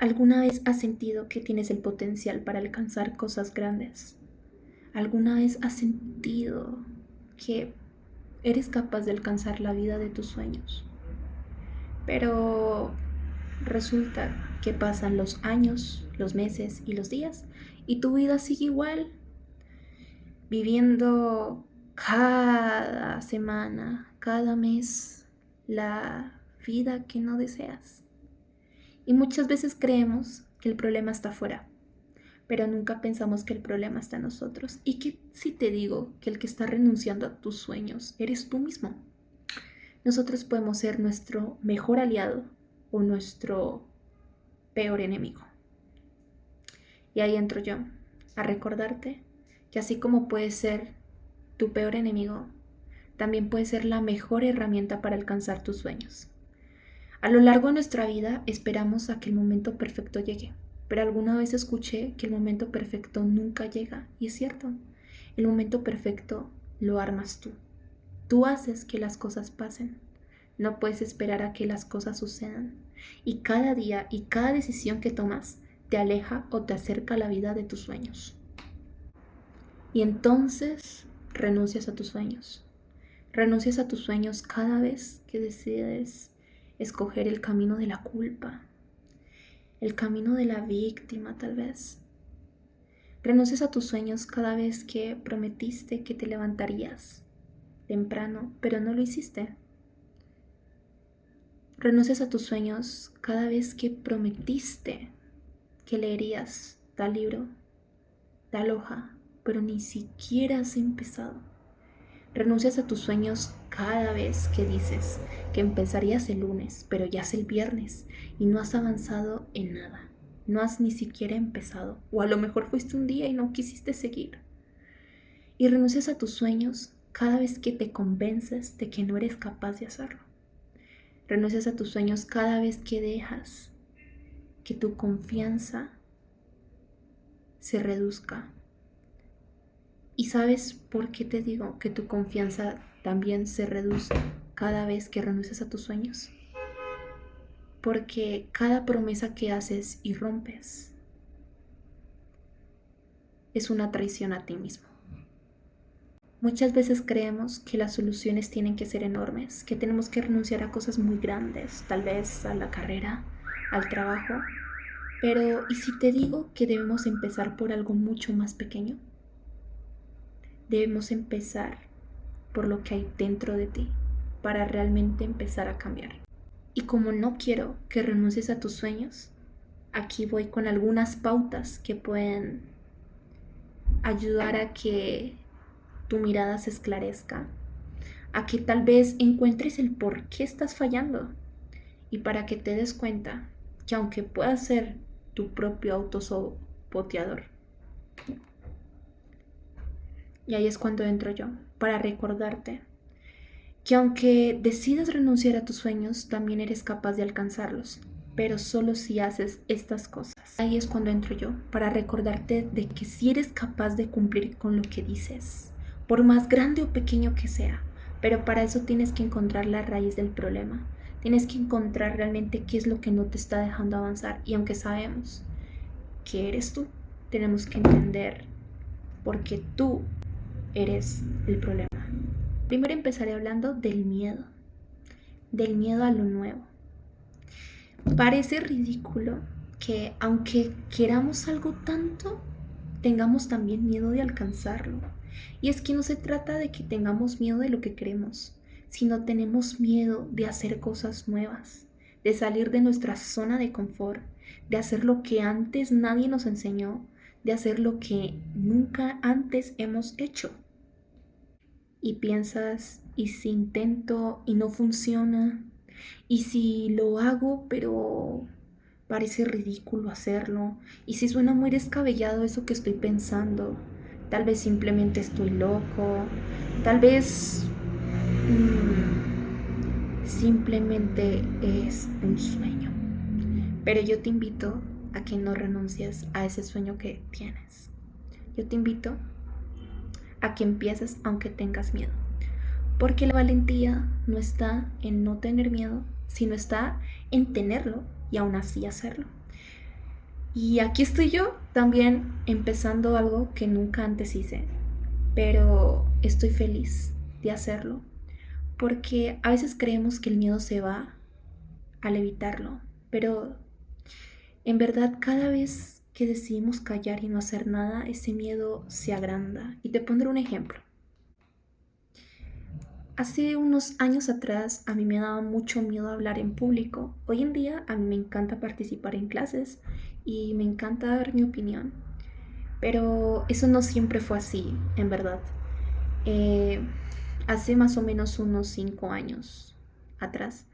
¿Alguna vez has sentido que tienes el potencial para alcanzar cosas grandes? ¿Alguna vez has sentido que eres capaz de alcanzar la vida de tus sueños? Pero resulta que pasan los años, los meses y los días y tu vida sigue igual, viviendo cada semana, cada mes, la vida que no deseas. Y muchas veces creemos que el problema está afuera, pero nunca pensamos que el problema está en nosotros. ¿Y qué si te digo que el que está renunciando a tus sueños eres tú mismo? Nosotros podemos ser nuestro mejor aliado o nuestro peor enemigo. Y ahí entro yo, a recordarte que así como puedes ser tu peor enemigo, también puedes ser la mejor herramienta para alcanzar tus sueños. A lo largo de nuestra vida esperamos a que el momento perfecto llegue, pero alguna vez escuché que el momento perfecto nunca llega, y es cierto, el momento perfecto lo armas tú. Tú haces que las cosas pasen, no puedes esperar a que las cosas sucedan, y cada día y cada decisión que tomas te aleja o te acerca a la vida de tus sueños. Y entonces renuncias a tus sueños. Renuncias a tus sueños cada vez que decides escoger el camino de la culpa, el camino de la víctima tal vez. Renuncias a tus sueños cada vez que prometiste que te levantarías temprano, pero no lo hiciste. Renuncias a tus sueños cada vez que prometiste que leerías tal libro, tal hoja, pero ni siquiera has empezado. Renuncias a tus sueños cada vez que dices que empezarías el lunes, pero ya es el viernes y no has avanzado en nada. No has ni siquiera empezado. O a lo mejor fuiste un día y no quisiste seguir. Y renuncias a tus sueños cada vez que te convences de que no eres capaz de hacerlo. Renuncias a tus sueños cada vez que dejas que tu confianza se reduzca. ¿Y sabes por qué te digo que tu confianza también se reduce cada vez que renuncias a tus sueños? Porque cada promesa que haces y rompes es una traición a ti mismo. Muchas veces creemos que las soluciones tienen que ser enormes, que tenemos que renunciar a cosas muy grandes, tal vez a la carrera, al trabajo. Pero, ¿y si te digo que debemos empezar por algo mucho más pequeño? Debemos empezar por lo que hay dentro de ti para realmente empezar a cambiar. Y como no quiero que renuncies a tus sueños, aquí voy con algunas pautas que pueden ayudar a que tu mirada se esclarezca, a que tal vez encuentres el por qué estás fallando y para que te des cuenta que aunque puedas ser tu propio autosaboteador, y ahí es cuando entro yo, para recordarte que aunque decidas renunciar a tus sueños, también eres capaz de alcanzarlos, pero solo si haces estas cosas. Ahí es cuando entro yo, para recordarte de que si eres capaz de cumplir con lo que dices, por más grande o pequeño que sea, pero para eso tienes que encontrar la raíz del problema. Tienes que encontrar realmente qué es lo que no te está dejando avanzar. Y aunque sabemos que eres tú, tenemos que entender por qué tú eres el problema. Primero empezaré hablando del miedo a lo nuevo. Parece ridículo que aunque queramos algo tanto, tengamos también miedo de alcanzarlo. Y es que no se trata de que tengamos miedo de lo que queremos, sino tenemos miedo de hacer cosas nuevas, de salir de nuestra zona de confort, de hacer lo que antes nadie nos enseñó, de hacer lo que nunca antes hemos hecho. Y piensas, ¿y si intento y no funciona? ¿Y si lo hago pero parece ridículo hacerlo? ¿Y si suena muy descabellado eso que estoy pensando? Tal vez simplemente estoy loco, tal vez simplemente es un sueño. Pero yo te invito a que no renuncies a ese sueño que tienes. Yo te invito a que empieces aunque tengas miedo. Porque la valentía no está en no tener miedo, sino está en tenerlo y aún así hacerlo. Y aquí estoy yo también empezando algo que nunca antes hice, pero estoy feliz de hacerlo, porque a veces creemos que el miedo se va al evitarlo, pero en verdad cada vez que decidimos callar y no hacer nada, ese miedo se agranda. Y te pondré un ejemplo. Hace unos años atrás a mí me daba mucho miedo hablar en público. Hoy en día a mí me encanta participar en clases y me encanta dar mi opinión. Pero eso no siempre fue así, en verdad. Eh, Hace más o menos unos 5 años atrás,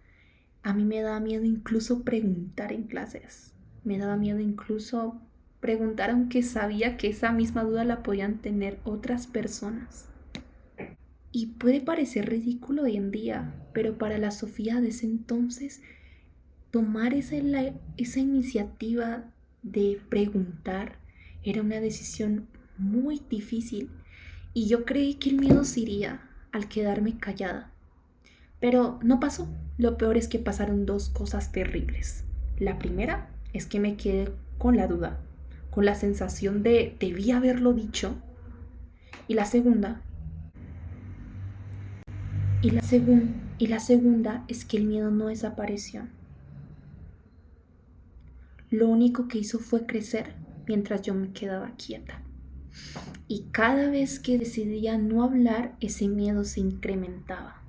a mí me daba miedo incluso preguntar en clases. Me daba miedo incluso preguntar aunque sabía que esa misma duda la podían tener otras personas. Y puede parecer ridículo hoy en día, pero para la Sofía de ese entonces, tomar esa iniciativa de preguntar era una decisión muy difícil y yo creí que el miedo se iría al quedarme callada. Pero no pasó. Lo peor es que pasaron dos cosas terribles. La primera es que me quedé con la duda, con la sensación de debí haberlo dicho. Y la segunda, y la segunda es que el miedo no desapareció. Lo único que hizo fue crecer mientras yo me quedaba quieta. Y cada vez que decidía no hablar, ese miedo se incrementaba.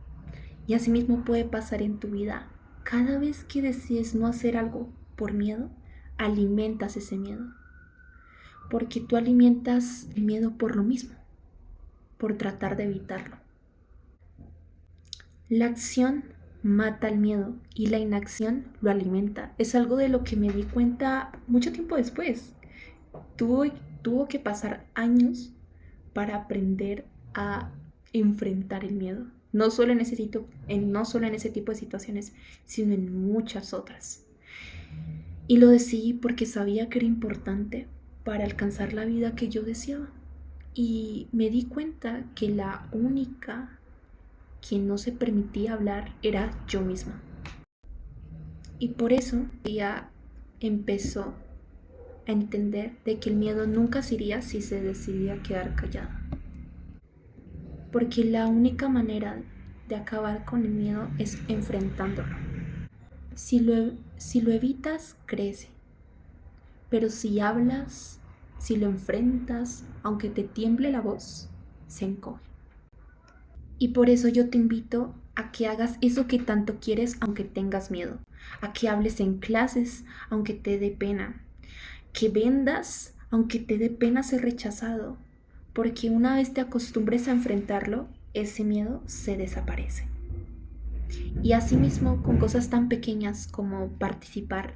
Y asimismo puede pasar en tu vida. Cada vez que decides no hacer algo por miedo, alimentas ese miedo. Porque tú alimentas el miedo por lo mismo, por tratar de evitarlo. La acción mata el miedo y la inacción lo alimenta. Es algo de lo que me di cuenta mucho tiempo después. Tuvo, tuvo que pasar años para aprender a enfrentar el miedo. No solo en ese tipo de situaciones, sino en muchas otras. Y lo decidí porque sabía que era importante para alcanzar la vida que yo deseaba. Y me di cuenta que la única que no se permitía hablar era yo misma. Y por eso ella empezó a entender de que el miedo nunca se iría si se decidía quedar callada. Porque la única manera de acabar con el miedo es enfrentándolo. Si lo evitas, crece. Pero si hablas, si lo enfrentas, aunque te tiemble la voz, se encoge. Y por eso yo te invito a que hagas eso que tanto quieres aunque tengas miedo. A que hables en clases aunque te dé pena. Que vendas aunque te dé pena ser rechazado. Porque una vez te acostumbres a enfrentarlo, ese miedo se desaparece. Y asimismo, con cosas tan pequeñas como participar,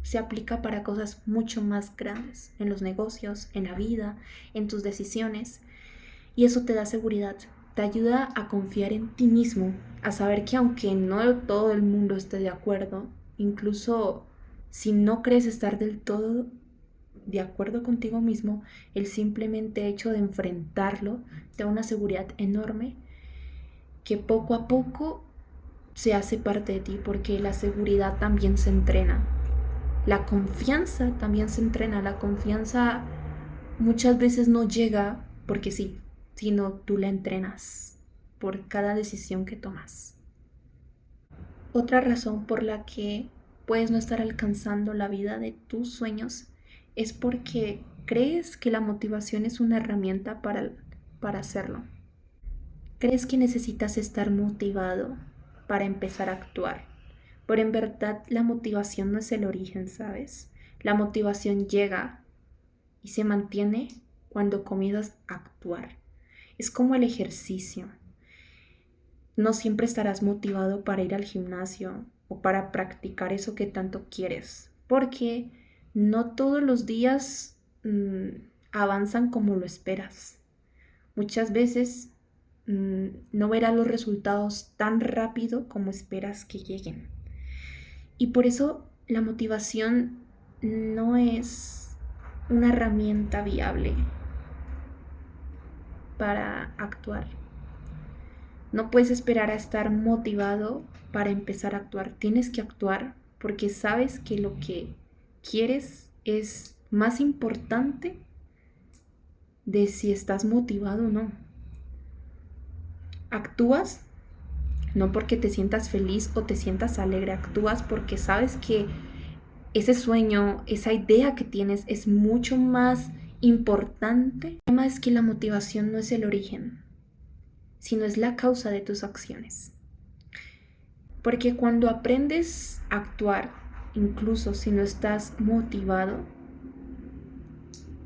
se aplica para cosas mucho más grandes, en los negocios, en la vida, en tus decisiones. Y eso te da seguridad, te ayuda a confiar en ti mismo, a saber que aunque no todo el mundo esté de acuerdo, incluso si no crees estar del todo de acuerdo contigo mismo, el simplemente hecho de enfrentarlo te da una seguridad enorme que poco a poco se hace parte de ti, porque la seguridad también se entrena. La confianza también se entrena. La confianza muchas veces no llega porque sí, sino tú la entrenas por cada decisión que tomas. Otra razón por la que puedes no estar alcanzando la vida de tus sueños es porque crees que la motivación es una herramienta para hacerlo. Crees que necesitas estar motivado para empezar a actuar, pero en verdad la motivación no es el origen, ¿sabes? La motivación llega y se mantiene cuando comienzas a actuar. Es como el ejercicio. No siempre estarás motivado para ir al gimnasio o para practicar eso que tanto quieres, porque no todos los días avanzan como lo esperas. Muchas veces no verás los resultados tan rápido como esperas que lleguen. Y por eso la motivación no es una herramienta viable para actuar. No puedes esperar a estar motivado para empezar a actuar. Tienes que actuar porque sabes que lo que quieres es más importante de si estás motivado o no. Actúas no porque te sientas feliz o te sientas alegre, actúas porque sabes que ese sueño, esa idea que tienes es mucho más importante. El tema es que la motivación no es el origen, sino es la causa de tus acciones. Porque cuando aprendes a actuar, incluso si no estás motivado,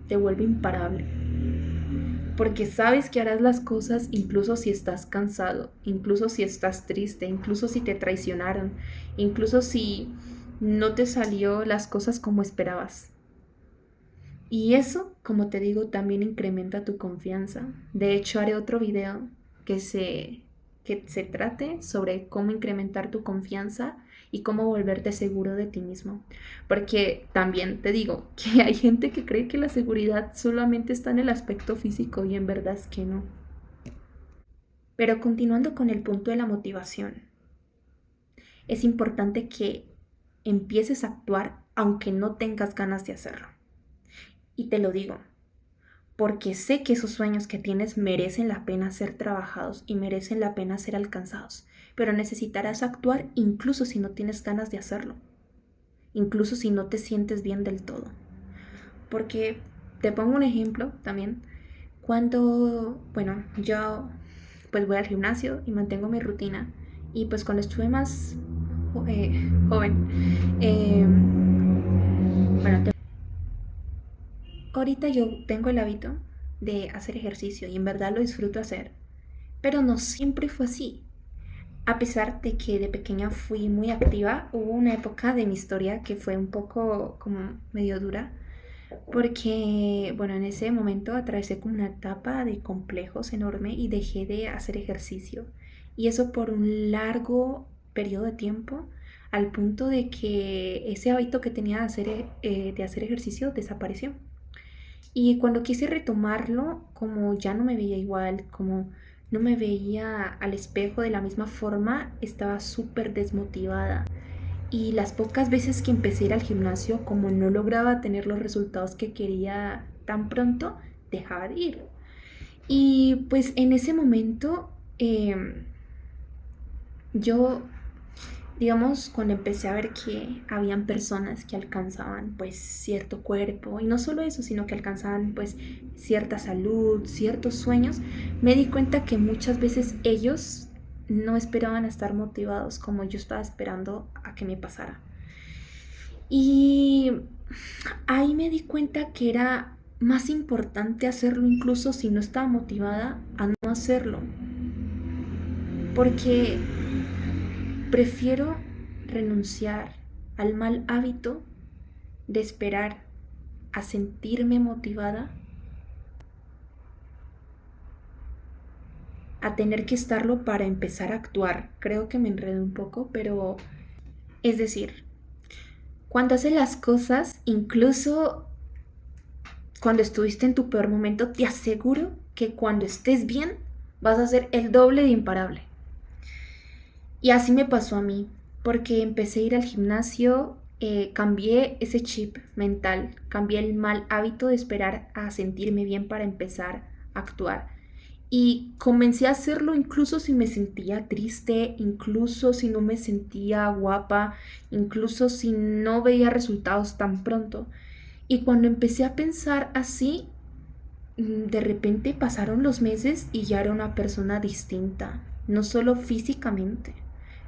te vuelve imparable. Porque sabes que harás las cosas incluso si estás cansado, incluso si estás triste, incluso si te traicionaron, incluso si no te salió las cosas como esperabas. Y eso, como te digo, también incrementa tu confianza. De hecho, haré otro video que se trate sobre cómo incrementar tu confianza y cómo volverte seguro de ti mismo. Porque también te digo que hay gente que cree que la seguridad solamente está en el aspecto físico y en verdad es que no. Pero continuando con el punto de la motivación, es importante que empieces a actuar aunque no tengas ganas de hacerlo. Y te lo digo, porque sé que esos sueños que tienes merecen la pena ser trabajados y merecen la pena ser alcanzados, pero necesitarás actuar incluso si no tienes ganas de hacerlo, incluso si no te sientes bien del todo. Porque te pongo un ejemplo también, yo pues voy al gimnasio y mantengo mi rutina, y pues cuando estuve más joven, eh, bueno, ahorita yo tengo el hábito de hacer ejercicio y en verdad lo disfruto hacer, pero no siempre fue así. A pesar de que de pequeña fui muy activa, hubo una época de mi historia que fue un poco como medio dura, porque, bueno, en ese momento atravesé como una etapa de complejos enorme y dejé de hacer ejercicio. Y eso por un largo periodo de tiempo, al punto de que ese hábito que tenía de hacer ejercicio desapareció. Y cuando quise retomarlo, como ya no me veía igual, como no me veía al espejo de la misma forma, estaba súper desmotivada. Y las pocas veces que empecé a ir al gimnasio, como no lograba tener los resultados que quería tan pronto, dejaba de ir. Y pues en ese momento, yo, digamos, cuando empecé a ver que habían personas que alcanzaban pues cierto cuerpo, y no solo eso, sino que alcanzaban pues cierta salud, ciertos sueños, me di cuenta que muchas veces ellos no esperaban a estar motivados como yo estaba esperando a que me pasara. Y ahí me di cuenta que era más importante hacerlo incluso si no estaba motivada a no hacerlo. Porque prefiero renunciar al mal hábito de esperar a sentirme motivada a tener que estarlo para empezar a actuar. Creo que me enredo un poco, pero es decir, cuando haces las cosas, incluso cuando estuviste en tu peor momento, te aseguro que cuando estés bien vas a ser el doble de imparable. Y así me pasó a mí, porque empecé a ir al gimnasio, cambié ese chip mental, cambié el mal hábito de esperar a sentirme bien para empezar a actuar. Y comencé a hacerlo incluso si me sentía triste, incluso si no me sentía guapa, incluso si no veía resultados tan pronto. Y cuando empecé a pensar así, de repente pasaron los meses y ya era una persona distinta, no solo físicamente,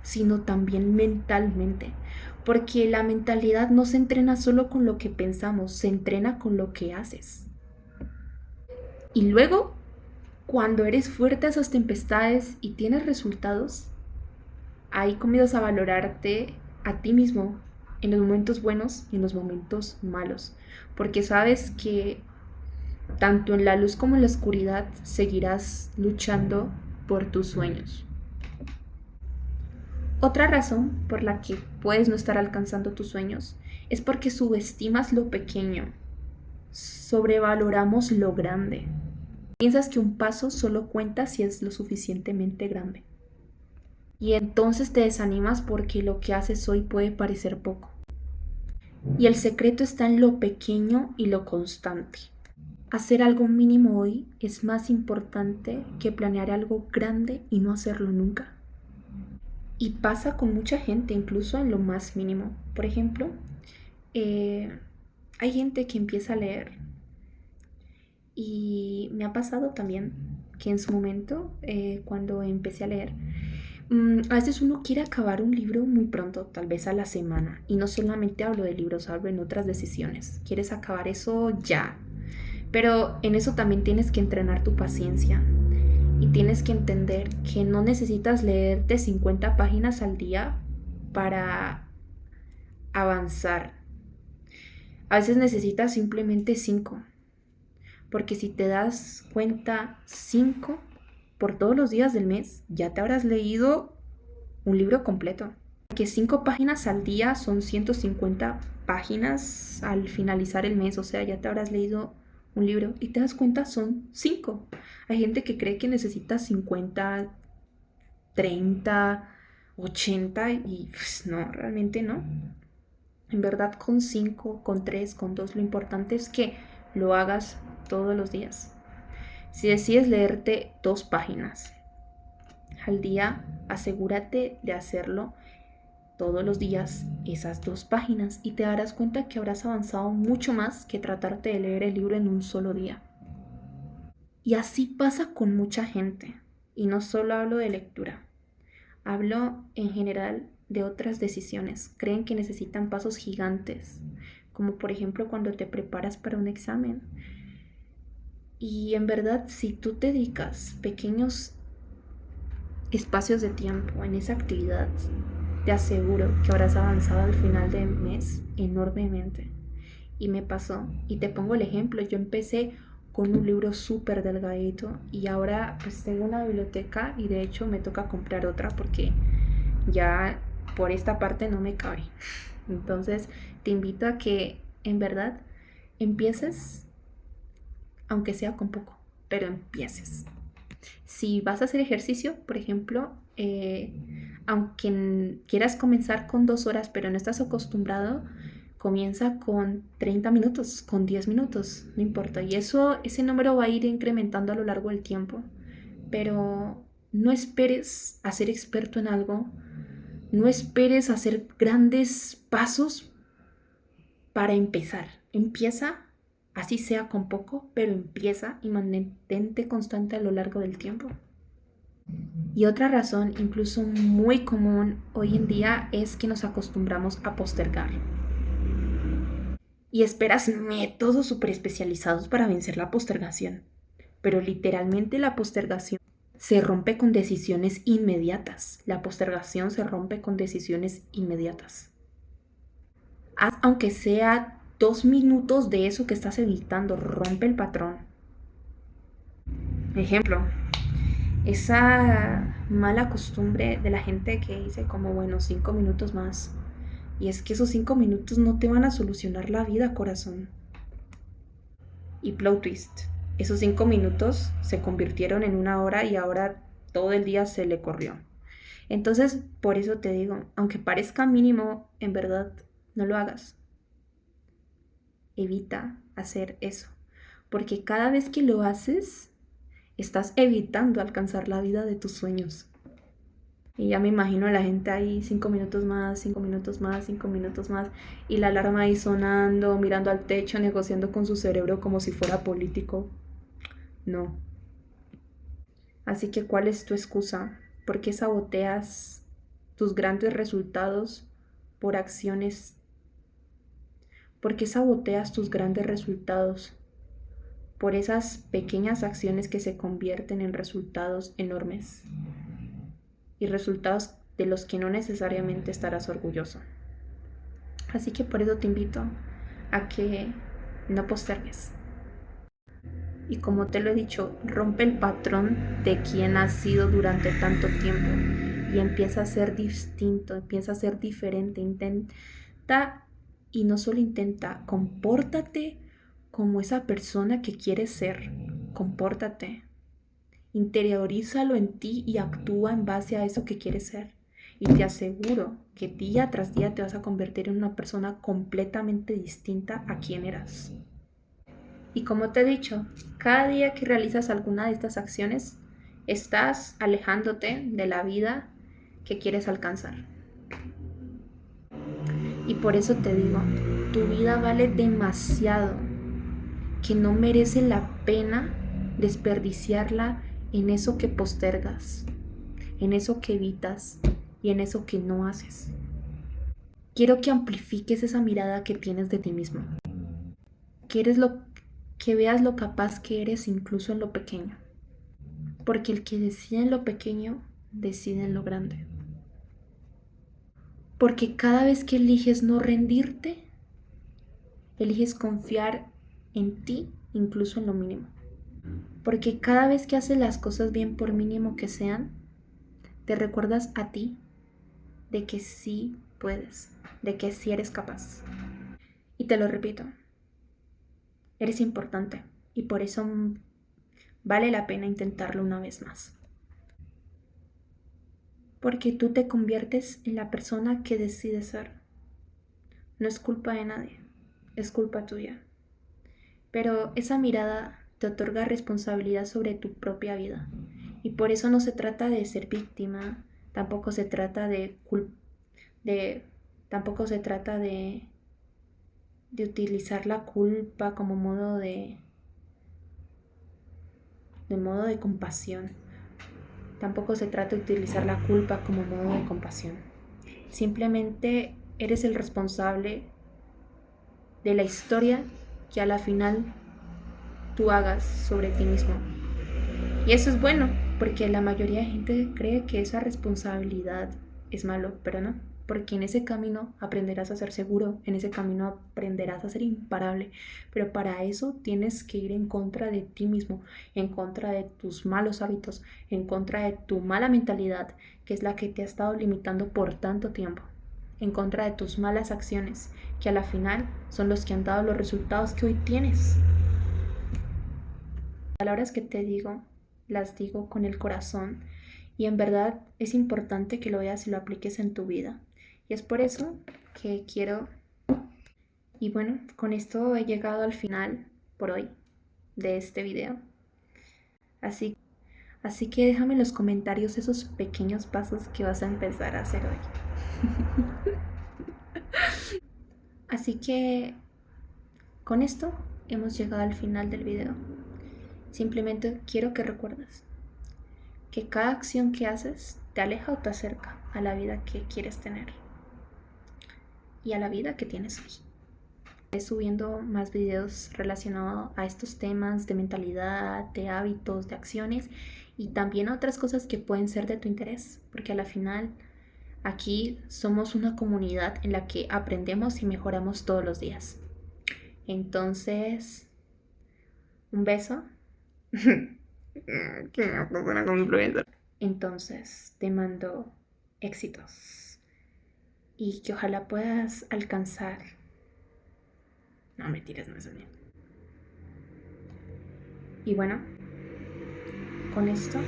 sino también mentalmente, porque la mentalidad no se entrena solo con lo que pensamos, se entrena con lo que haces. Y luego, cuando eres fuerte a esas tempestades y tienes resultados, ahí comienzas a valorarte a ti mismo en los momentos buenos y en los momentos malos, porque sabes que tanto en la luz como en la oscuridad seguirás luchando por tus sueños. Otra razón por la que puedes no estar alcanzando tus sueños es porque subestimas lo pequeño, sobrevaloramos lo grande. Piensas que un paso solo cuenta si es lo suficientemente grande. Y entonces te desanimas porque lo que haces hoy puede parecer poco. Y el secreto está en lo pequeño y lo constante. Hacer algo mínimo hoy es más importante que planear algo grande y no hacerlo nunca. Y pasa con mucha gente, incluso en lo más mínimo. Por ejemplo, hay gente que empieza a leer y me ha pasado también que en su momento, cuando empecé a leer, a veces uno quiere acabar un libro muy pronto, tal vez a la semana. Y no solamente hablo de libros, hablo en otras decisiones. Quieres acabar eso ya. Pero en eso también tienes que entrenar tu paciencia. Y tienes que entender que no necesitas leerte 50 páginas al día para avanzar. A veces necesitas simplemente 5. Porque si te das cuenta, 5 por todos los días del mes, ya te habrás leído un libro completo. Que 5 páginas al día son 150 páginas al finalizar el mes, o sea, ya te habrás leído un libro y te das cuenta son 5. Hay gente que cree que necesita 50, 30, 80 y pues, no, realmente no. En verdad con 5, con 3, con 2, lo importante es que lo hagas todos los días. Si decides leerte 2 páginas al día, asegúrate de hacerlo todos los días esas 2 páginas y te darás cuenta que habrás avanzado mucho más que tratarte de leer el libro en un solo día. Y así pasa con mucha gente. Y no solo hablo de lectura, hablo en general de otras decisiones. Creen que necesitan pasos gigantes, como por ejemplo cuando te preparas para un examen. Y en verdad, si tú te dedicas pequeños espacios de tiempo en esa actividad, te aseguro que habrás avanzado al final del mes enormemente. Y me pasó, y te pongo el ejemplo, yo empecé con un libro súper delgadito y ahora pues tengo una biblioteca y de hecho me toca comprar otra porque ya por esta parte no me cabe. Entonces te invito a que en verdad empieces, aunque sea con poco, pero empieces. Si vas a hacer ejercicio, por ejemplo, aunque quieras comenzar con 2 horas, pero no estás acostumbrado, comienza con 30 minutos, con 10 minutos, no importa. Y ese número va a ir incrementando a lo largo del tiempo. Pero no esperes a ser experto en algo, no esperes a hacer grandes pasos para empezar. Empieza, así sea con poco, pero empieza y mantente constante a lo largo del tiempo. Y otra razón, incluso muy común hoy en día, es que nos acostumbramos a postergar. Y esperas métodos súper especializados para vencer la postergación. Pero literalmente la postergación se rompe con decisiones inmediatas. La postergación se rompe con decisiones inmediatas. Haz aunque sea 2 minutos de eso que estás evitando. Rompe el patrón. Ejemplo, esa mala costumbre de la gente que dice como, bueno, 5 minutos más. Y es que esos 5 minutos no te van a solucionar la vida, corazón. Y plot twist, esos 5 minutos se convirtieron en 1 hora y ahora todo el día se le corrió. Entonces, por eso te digo, aunque parezca mínimo, en verdad, no lo hagas. Evita hacer eso. Porque cada vez que lo haces, estás evitando alcanzar la vida de tus sueños. Y ya me imagino a la gente ahí 5 minutos más, 5 minutos más, 5 minutos más, y la alarma ahí sonando, mirando al techo, negociando con su cerebro como si fuera político. No. Así que, ¿cuál es tu excusa? ¿Por qué saboteas tus grandes resultados por acciones? ¿Por qué saboteas tus grandes resultados por esas pequeñas acciones que se convierten en resultados enormes? Y resultados de los que no necesariamente estarás orgulloso. Así que por eso te invito a que no postergues. Y como te lo he dicho, rompe el patrón de quien has sido durante tanto tiempo y empieza a ser distinto, empieza a ser diferente. Intenta, y no solo intenta, compórtate como esa persona que quieres ser. Compórtate. Interiorízalo en ti y actúa en base a eso que quieres ser. Y te aseguro que día tras día te vas a convertir en una persona completamente distinta a quien eras. Y como te he dicho, cada día que realizas alguna de estas acciones, estás alejándote de la vida que quieres alcanzar. Y por eso te digo, tu vida vale demasiado, que no merece la pena desperdiciarla en eso que postergas, en eso que evitas y en eso que no haces. Quiero que amplifiques esa mirada que tienes de ti mismo, que veas lo capaz que eres incluso en lo pequeño, porque el que decide en lo pequeño, decide en lo grande. Porque cada vez que eliges no rendirte, eliges confiar en ti, incluso en lo mínimo. Porque cada vez que haces las cosas bien, por mínimo que sean, te recuerdas a ti de que sí puedes, de que sí eres capaz. Y te lo repito, eres importante y por eso vale la pena intentarlo una vez más. Porque tú te conviertes en la persona que decides ser. No es culpa de nadie, es culpa tuya. Pero esa mirada te otorga responsabilidad sobre tu propia vida. Y por eso no se trata de ser víctima, tampoco se trata tampoco se trata de utilizar la culpa como modo de compasión. Tampoco se trata de utilizar la culpa como modo de compasión. Simplemente eres el responsable de la historia que a la final tú hagas sobre ti mismo. Y eso es bueno, porque la mayoría de gente cree que esa responsabilidad es malo, pero no. Porque en ese camino aprenderás a ser seguro, en ese camino aprenderás a ser imparable, pero para eso tienes que ir en contra de ti mismo, en contra de tus malos hábitos, en contra de tu mala mentalidad, que es la que te ha estado limitando por tanto tiempo, en contra de tus malas acciones, que a la final son los que han dado los resultados que hoy tienes. Las palabras que te digo, las digo con el corazón y en verdad es importante que lo veas y lo apliques en tu vida. Y es por eso que quiero... Y bueno, con esto he llegado al final por hoy de este video. Así que déjame en los comentarios esos pequeños pasos que vas a empezar a hacer hoy. Así que con esto hemos llegado al final del video. Simplemente quiero que recuerdes que cada acción que haces te aleja o te acerca a la vida que quieres tener y a la vida que tienes hoy. Estaré subiendo más videos relacionados a estos temas de mentalidad, de hábitos, de acciones y también otras cosas que pueden ser de tu interés, porque a la final aquí somos una comunidad en la que aprendemos y mejoramos todos los días. Entonces, un beso. Entonces, te mando éxitos y que ojalá puedas alcanzar. No, mentiras, no es así. Y bueno, con esto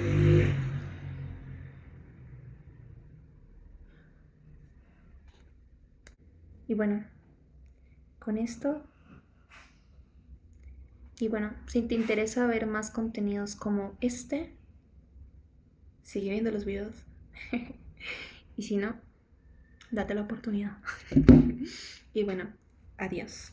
y bueno, con esto y bueno, si te interesa ver más contenidos como este, sigue viendo los videos. Y si no, date la oportunidad. Y bueno, adiós.